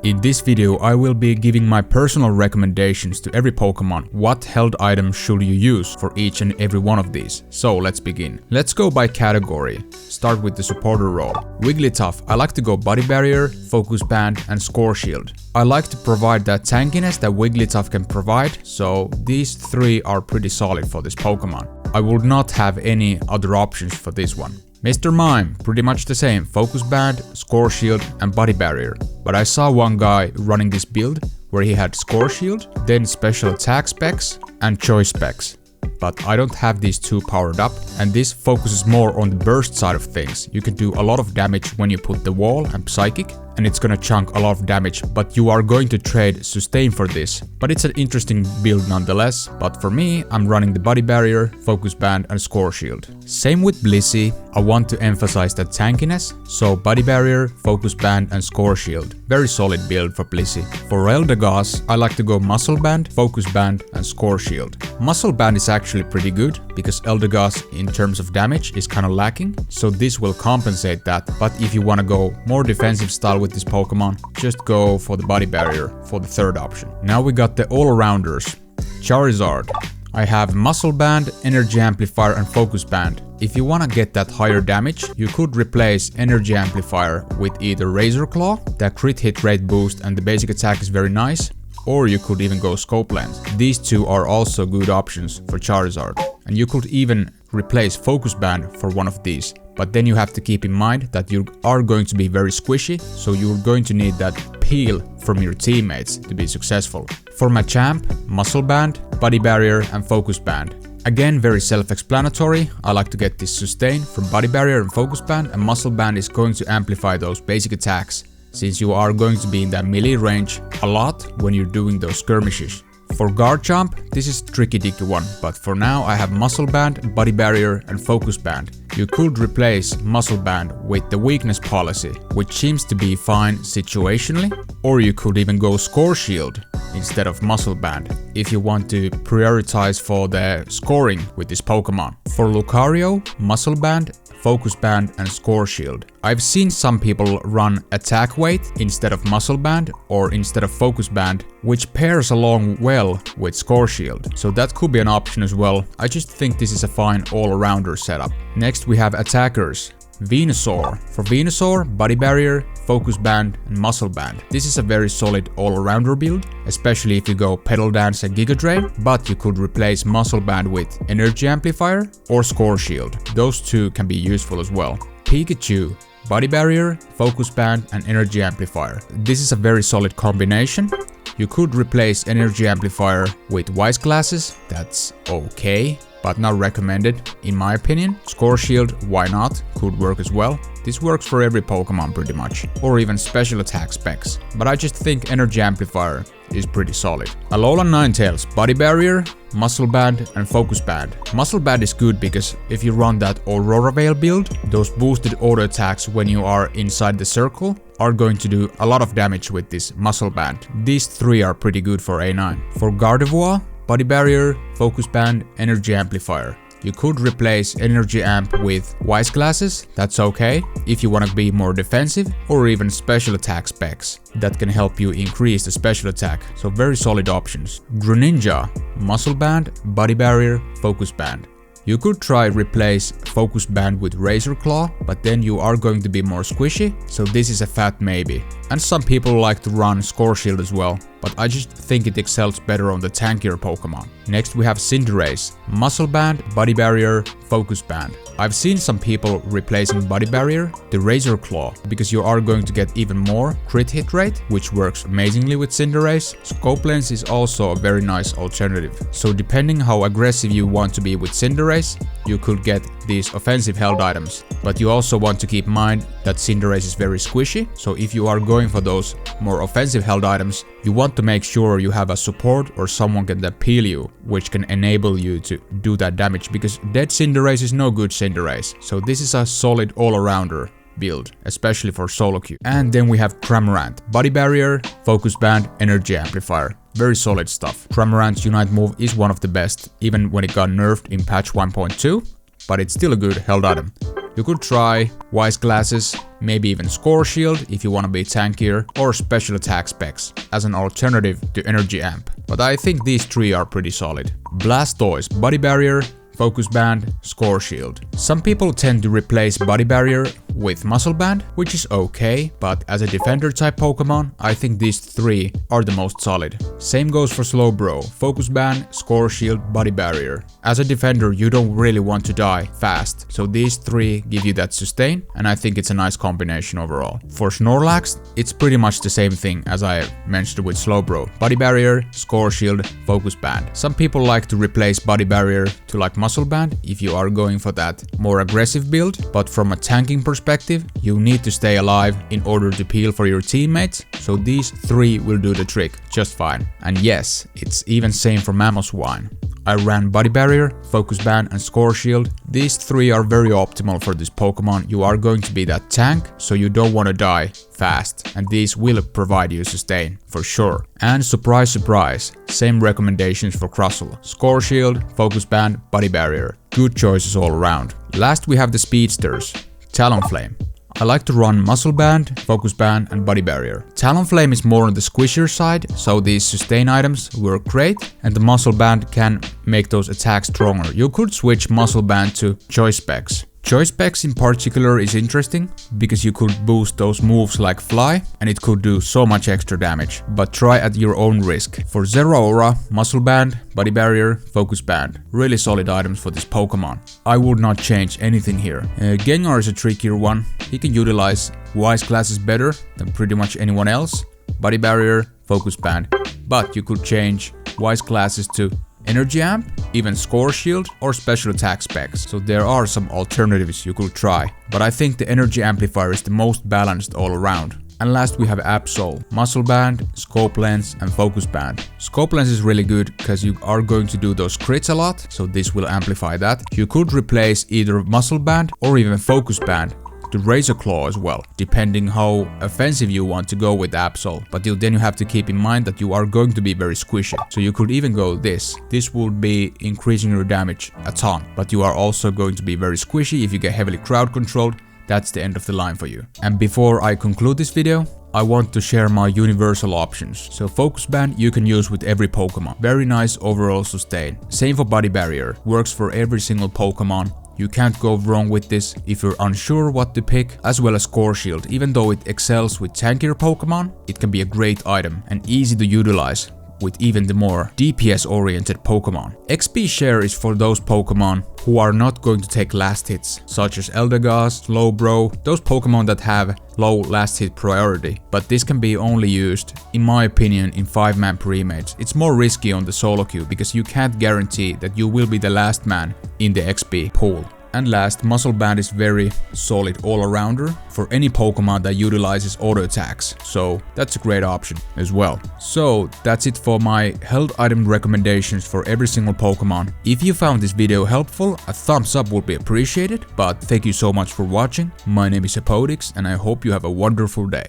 In this video I will be giving my personal recommendations to every Pokemon. What held items should you use for each and every one of these? So let's begin. Let's go by category. Start with the supporter role. Wigglytuff, I like to go Body Barrier, Focus Band and Score Shield. I like to provide that tankiness that Wigglytuff can provide, so these three are pretty solid for this Pokemon. I would not have any other options for this one. Mr. Mime, pretty much the same, Focus Band, Score Shield and Body Barrier. But I saw one guy running this build where he had Score Shield, then Special Attack specs and Choice specs. But I don't have these two powered up, and this focuses more on the burst side of things. You can do a lot of damage when you put the Wall and Psychic, and it's gonna chunk a lot of damage, but you are going to trade Sustain for this. But it's an interesting build nonetheless, but for me, I'm running the Body Barrier, Focus Band and Score Shield. Same with Blissey, I want to emphasize that tankiness, so Body Barrier, Focus Band and Score Shield. Very solid build for Blissey. For Eldegoss, I like to go Muscle Band, Focus Band and Score Shield. Muscle Band is actually pretty good, because Eldegoss in terms of damage is kinda lacking, so this will compensate that, but if you wanna go more defensive style with this Pokemon, just go for the Body Barrier for the third option. Now we got the all-arounders. Charizard. I have Muscle Band, Energy Amplifier and Focus Band. If you wanna get that higher damage, you could replace Energy Amplifier with either Razor Claw, that crit hit rate boost and the basic attack is very nice, or you could even go Scope Lens. These two are also good options for Charizard. And you could even replace Focus Band for one of these. But then you have to keep in mind that you are going to be very squishy, so you're going to need that peel from your teammates to be successful. For Machamp, Muscle Band, Body Barrier and Focus Band. Again, very self-explanatory. I like to get this sustain from Body Barrier and Focus Band, and Muscle Band is going to amplify those basic attacks, since you are going to be in that melee range a lot when you're doing those skirmishes. For Garchomp, this is a tricky dicky one, but for now I have Muscle Band, Body Barrier and Focus Band. You could replace Muscle Band with the Weakness Policy, which seems to be fine situationally, or you could even go Score Shield instead of Muscle Band, if you want to prioritize for the scoring with this Pokemon. For Lucario, Muscle Band, Focus Band and Score Shield. I've seen some people run Attack Weight instead of Muscle Band or instead of Focus Band, which pairs along well with Score Shield, so that could be an option as well. I just think this is a fine all-arounder setup. Next we have attackers. Venusaur. For Venusaur, Body Barrier, Focus Band and Muscle Band. This is a very solid all-arounder build, especially if you go Pedal Dance and Giga Drain, but you could replace Muscle Band with Energy Amplifier or Score Shield. Those two can be useful as well. Pikachu. Body Barrier, Focus Band and Energy Amplifier. This is a very solid combination. You could replace Energy Amplifier with Wise Glasses, that's okay, but not recommended in my opinion. Score Shield, why not, could work as well. This works for every Pokemon pretty much, or even Special Attack specs, but I just think Energy Amplifier is pretty solid. Alolan Ninetales, Body Barrier, Muscle Band and Focus Band. Muscle Band is good because if you run that Aurora Veil build, those boosted auto attacks when you are inside the circle are going to do a lot of damage with this Muscle Band. These three are pretty good for A9. For Gardevoir, Body Barrier, Focus Band, Energy Amplifier. You could replace Energy Amp with Wise Glasses, that's okay, if you want to be more defensive, or even Special Attack specs that can help you increase the special attack, so very solid options. Greninja, Muscle Band, Body Barrier, Focus Band. You could try replace Focus Band with Razor Claw, but then you are going to be more squishy, so this is a fat maybe. And some people like to run Score Shield as well, but I just think it excels better on the tankier Pokemon. Next we have Cinderace, Muscle Band, Body Barrier, Focus Band. I've seen some people replacing Body Barrier, the Razor Claw, because you are going to get even more crit hit rate, which works amazingly with Cinderace. Scope Lens is also a very nice alternative. So depending how aggressive you want to be with Cinderace, you could get these offensive held items. But you also want to keep in mind that Cinderace is very squishy, so if you are going for those more offensive held items, you want to make sure you have a support or someone can peel you, which can enable you to do that damage, because dead Cinderace is no good Cinderace. So this is a solid all-arounder build, especially for solo queue. And then we have Cramorant, Body Barrier, Focus Band, Energy Amplifier. Very solid stuff. Cramorant's Unite move is one of the best, even when it got nerfed in patch 1.2, but it's still a good held item. You could try Wise Glasses, maybe even Score Shield if you want to be tankier, or special attack specs as an alternative to Energy Amp. But I think these 3 are pretty solid. Blastoise, Body Barrier, Focus Band, Score Shield. Some people tend to replace Body Barrier with Muscle Band, which is okay, but as a defender type Pokemon, I think these 3 are the most solid. Same goes for Slowbro, Focus Band, Score Shield, Body Barrier. As a defender, you don't really want to die fast, so these 3 give you that sustain, and I think it's a nice combination overall. For Snorlax, it's pretty much the same thing as I mentioned with Slowbro. Body Barrier, Score Shield, Focus Band. Some people like to replace Body Barrier to like Muscle Band if you are going for that more aggressive build, but from a tanking perspective, you need to stay alive in order to peel for your teammates, so these 3 will do the trick just fine. And yes, it's even same for Mamoswine. I ran Body Barrier, Focus Band and Score Shield. These 3 are very optimal for this Pokemon. You are going to be that tank, so you don't want to die fast, and these will provide you sustain for sure. And surprise surprise, same recommendations for Crustle. Score Shield, Focus Band, Body Barrier. Good choices all around. Last we have the speedsters. Talonflame. I like to run Muscle Band, Focus Band and Body Barrier. Talonflame is more on the squishier side, so these sustain items work great, and the Muscle Band can make those attacks stronger. You could switch Muscle Band to Choice Specs. Choice Specs in particular is interesting, because you could boost those moves like Fly, and it could do so much extra damage, but try at your own risk. For Zeraora, Muscle Band, Body Barrier, Focus Band. Really solid items for this Pokemon. I would not change anything here. Gengar is a trickier one. He can utilize Wise classes better than pretty much anyone else. Body Barrier, Focus Band. But you could change Wise classes to Energy Amp, even Score Shield or Special Attack specs, so there are some alternatives you could try. But I think the Energy Amplifier is the most balanced all around. And last we have Absol, Muscle Band, Scope Lens and Focus Band. Scope Lens is really good because you are going to do those crits a lot, so this will amplify that. You could replace either Muscle Band or even Focus Band to Razor Claw as well, depending how offensive you want to go with Absol. But then you have to keep in mind that you are going to be very squishy. So you could even go this. This would be increasing your damage a ton, but you are also going to be very squishy if you get heavily crowd controlled. That's the end of the line for you. And before I conclude this video, I want to share my universal options. So Focus Band you can use with every Pokemon. Very nice overall sustain. Same for Body Barrier. Works for every single Pokemon. You can't go wrong with this if you're unsure what to pick, as well as Score Shield. Even though it excels with tankier Pokemon, it can be a great item and easy to utilize with even the more DPS oriented Pokemon. XP share is for those Pokemon who are not going to take last hits, such as Eldegoss, Slowbro, those Pokemon that have low last hit priority. But this can be only used, in my opinion, in 5-man pre-mates. It's more risky on the solo queue because you can't guarantee that you will be the last man in the XP pool. And last, Muscle Band is very solid all-arounder for any Pokemon that utilizes auto attacks, so that's a great option as well. So that's it for my held item recommendations for every single Pokemon. If you found this video helpful, a thumbs up would be appreciated, but thank you so much for watching. My name is Hepodix and I hope you have a wonderful day.